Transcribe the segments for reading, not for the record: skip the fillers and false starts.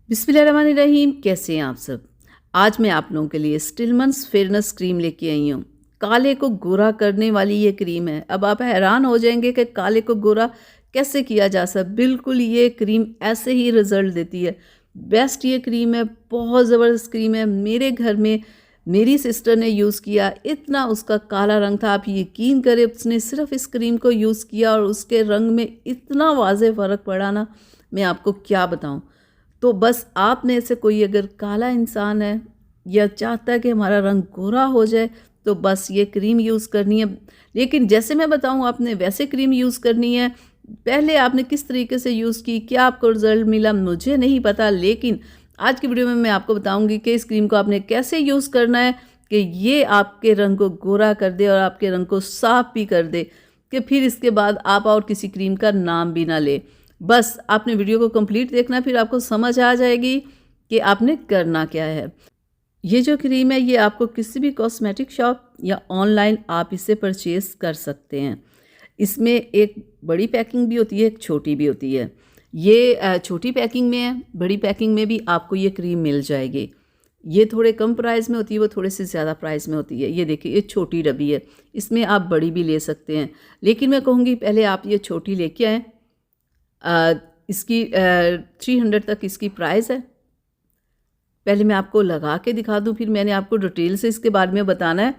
बिस्मिल्लाहिर्रहमानिर्रहीम। कैसे हैं आप सब। आज मैं आप लोगों के लिए स्टिलमन्स फेयरनेस क्रीम लेके आई हूँ। काले को गोरा करने वाली ये क्रीम है। अब आप हैरान हो जाएंगे कि काले को गोरा कैसे किया जा सकता। बिल्कुल ये क्रीम ऐसे ही रिजल्ट देती है। बेस्ट ये क्रीम है, बहुत ज़बरदस्त क्रीम है। मेरे घर में मेरी सिस्टर ने यूज़ किया, इतना उसका काला रंग था, आप यकीन करें उसने सिर्फ इस क्रीम को यूज़ किया और उसके रंग में इतना वाज़े फ़र्क पड़ा ना, मैं आपको क्या बताऊँ। तो बस आप में से कोई अगर काला इंसान है या चाहता है कि हमारा रंग गोरा हो जाए तो बस ये क्रीम यूज़ करनी है। लेकिन जैसे मैं बताऊँ आपने वैसे क्रीम यूज़ करनी है। पहले आपने किस तरीके से यूज़ की, क्या आपको रिज़ल्ट मिला, मुझे नहीं पता। लेकिन आज की वीडियो में मैं आपको बताऊंगी कि इस क्रीम को आपने कैसे यूज़ करना है कि ये आपके रंग को गोरा कर दे और आपके रंग को साफ भी कर दे, कि फिर इसके बाद आप और किसी क्रीम का नाम भी ना ले। बस आपने वीडियो को कंप्लीट देखना, फिर आपको समझ आ जाएगी कि आपने करना क्या है। ये जो क्रीम है ये आपको किसी भी कॉस्मेटिक शॉप या ऑनलाइन आप इसे परचेज़ कर सकते हैं। इसमें एक बड़ी पैकिंग भी होती है, एक छोटी भी होती है। ये छोटी पैकिंग में है, बड़ी पैकिंग में भी आपको ये क्रीम मिल जाएगी। ये थोड़े कम प्राइस में होती है, वो थोड़े से ज़्यादा प्राइस में होती है। ये देखिए, ये छोटी डब्बी है, इसमें आप बड़ी भी ले सकते हैं। लेकिन मैं कहूँगी पहले आप ये छोटी लेके आएँ। इसकी 300 तक इसकी प्राइस है। पहले मैं आपको लगा के दिखा दूं, फिर मैंने आपको डिटेल से इसके बारे में बताना है,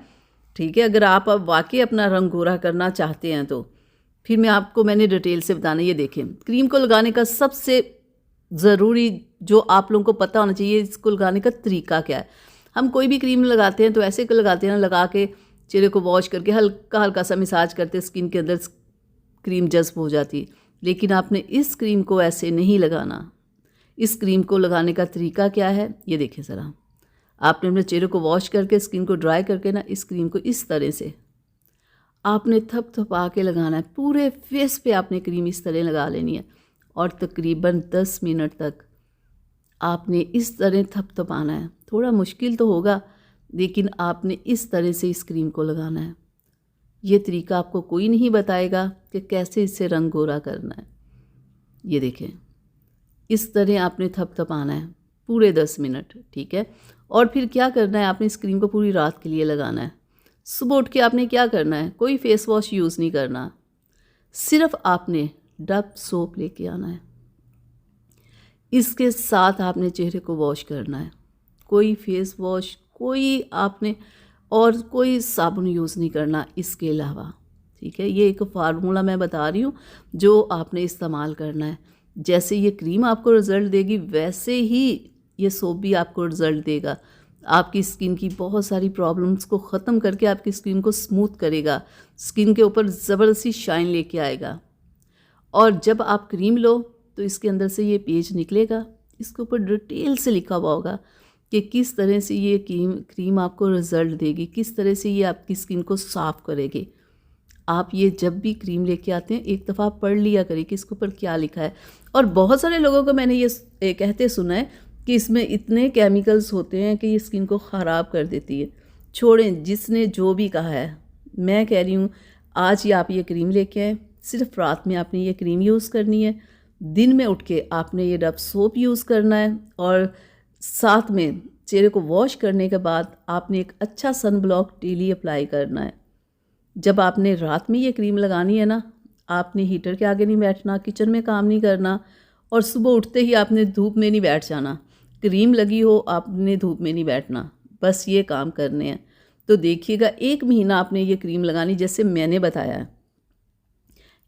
ठीक है। अगर आप अब वाकई अपना रंग गोरा करना चाहते हैं तो फिर मैंने डिटेल से बताना है। ये देखें, क्रीम को लगाने का सबसे ज़रूरी जो आप लोगों को पता होना चाहिए, इसको लगाने का तरीका क्या है। हम कोई भी क्रीम लगाते हैं तो ऐसे लगाते हैं ना, लगा के चेहरे को वॉश करके हल्का हल्का सा मसाज करते, स्किन के अंदर क्रीम जज्ब हो जाती है। लेकिन आपने इस क्रीम को ऐसे नहीं लगाना। इस क्रीम को लगाने का तरीका क्या है, ये देखिए ज़रा। आपने अपने चेहरे को वॉश करके स्किन को ड्राई करके ना, इस क्रीम को इस तरह से आपने थपथपा के लगाना है। पूरे फेस पे आपने क्रीम इस तरह लगा लेनी है और तकरीबन 10 मिनट तक आपने इस तरह थपथपाना है। थोड़ा मुश्किल तो होगा, लेकिन आपने इस तरह से इस क्रीम को लगाना है। ये तरीका आपको कोई नहीं बताएगा कि कैसे इससे रंग गोरा करना है। ये देखें, इस तरह आपने थपथपाना है पूरे 10 मिनट, ठीक है। और फिर क्या करना है, आपने इस क्रीम को पूरी रात के लिए लगाना है। सुबह उठ के आपने क्या करना है, कोई फेस वॉश यूज़ नहीं करना, सिर्फ आपने डब सोप लेके आना है। इसके साथ आपने चेहरे को वॉश करना है। कोई फेस वॉश, कोई आपने और कोई साबुन यूज़ नहीं करना इसके अलावा, ठीक है। ये एक फार्मूला मैं बता रही हूँ जो आपने इस्तेमाल करना है। जैसे ये क्रीम आपको रिज़ल्ट देगी, वैसे ही ये सोप भी आपको रिज़ल्ट देगा। आपकी स्किन की बहुत सारी प्रॉब्लम्स को ख़त्म करके आपकी स्किन को स्मूथ करेगा, स्किन के ऊपर ज़बरदस्ती शाइन लेके आएगा। और जब आप क्रीम लो तो इसके अंदर से ये पेज निकलेगा, इसके ऊपर डिटेल से लिखा हुआ होगा कि किस तरह से ये क्रीम आपको रिज़ल्ट देगी, किस तरह से ये आपकी स्किन को साफ़ करेगी। आप ये जब भी क्रीम लेके आते हैं एक दफ़ा पढ़ लिया करें कि इसके ऊपर क्या लिखा है। और बहुत सारे लोगों को मैंने ये कहते सुना है कि इसमें इतने केमिकल्स होते हैं कि ये स्किन को ख़राब कर देती है। छोड़ें, जिसने जो भी कहा है, मैं कह रही हूँ आज ही आप ये क्रीम लेके आएँ। सिर्फ रात में आपने ये क्रीम यूज़ करनी है, दिन में उठ के आपने ये डब सोप यूज़ करना है और साथ में चेहरे को वॉश करने के बाद आपने एक अच्छा सन ब्लॉक डेली अप्लाई करना है। जब आपने रात में ये क्रीम लगानी है ना, आपने हीटर के आगे नहीं बैठना, किचन में काम नहीं करना और सुबह उठते ही आपने धूप में नहीं बैठ जाना। क्रीम लगी हो, आपने धूप में नहीं बैठना, बस ये काम करने हैं। तो देखिएगा, 1 महीना आपने ये क्रीम लगानी जैसे मैंने बताया है।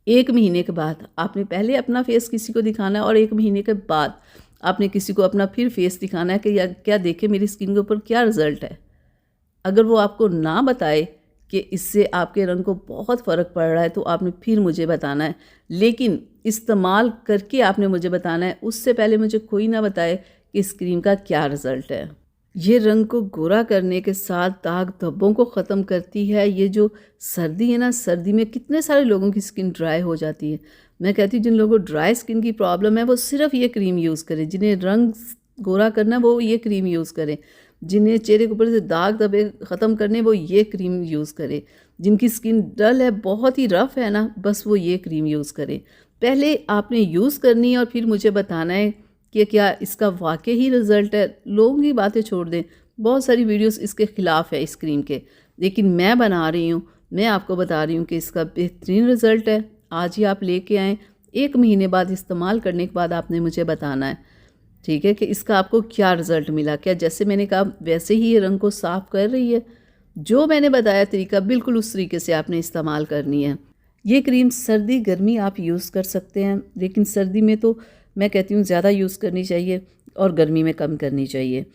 1 महीने के बाद आपने पहले अपना फेस किसी को दिखाना है और 1 महीने के बाद आपने किसी को अपना फिर फेस दिखाना है कि या क्या देखे मेरी स्किन के ऊपर क्या रिज़ल्ट है। अगर वो आपको ना बताए कि इससे आपके रंग को बहुत फ़र्क पड़ रहा है तो आपने फिर मुझे बताना है, लेकिन इस्तेमाल करके आपने मुझे बताना है। उससे पहले मुझे कोई ना बताए कि इस क्रीम का क्या रिज़ल्ट है। ये रंग को गोरा करने के साथ दाग धब्बों को ख़त्म करती है। ये जो सर्दी है ना, सर्दी में कितने सारे लोगों की स्किन ड्राई हो जाती है। मैं कहती हूँ जिन लोगों को ड्राई स्किन की प्रॉब्लम है वो सिर्फ ये क्रीम यूज़ करें। जिन्हें रंग गोरा करना है वो ये क्रीम यूज़ करें। जिन्हें चेहरे के ऊपर से दाग धब्बे ख़त्म करने वो ये क्रीम यूज़ करें। जिनकी स्किन डल है, बहुत ही रफ़ है ना, बस वो ये क्रीम यूज़ करें। पहले आपने यूज़ करनी है और फिर मुझे बताना है कि क्या इसका वाकई ही रिज़ल्ट है। लोगों की बातें छोड़ दें, बहुत सारी वीडियोस इसके ख़िलाफ़ है इस क्रीम के, लेकिन मैं बना रही हूँ, मैं आपको बता रही हूँ कि इसका बेहतरीन रिज़ल्ट है। आज ही आप लेके आएँ, 1 महीने बाद इस्तेमाल करने के बाद आपने मुझे बताना है, ठीक है, कि इसका आपको क्या रिज़ल्ट मिला। क्या जैसे मैंने कहा वैसे ही ये रंग को साफ़ कर रही है? जो मैंने बताया तरीका, बिल्कुल उस तरीके से आपने इस्तेमाल करनी है। ये क्रीम सर्दी गर्मी आप यूज़ कर सकते हैं, लेकिन सर्दी में तो मैं कहती हूँ ज़्यादा यूज़ करनी चाहिए और गर्मी में कम करनी चाहिए।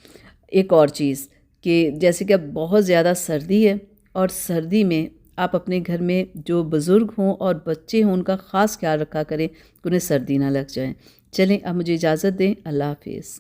एक और चीज़ कि जैसे कि अब बहुत ज़्यादा सर्दी है और सर्दी में आप अपने घर में जो बुज़ुर्ग हों और बच्चे हों उनका ख़ास ख्याल रखा करें कि उन्हें सर्दी ना लग जाए। चलें, अब मुझे इजाज़त दें। अल्लाह हाफ़िज़।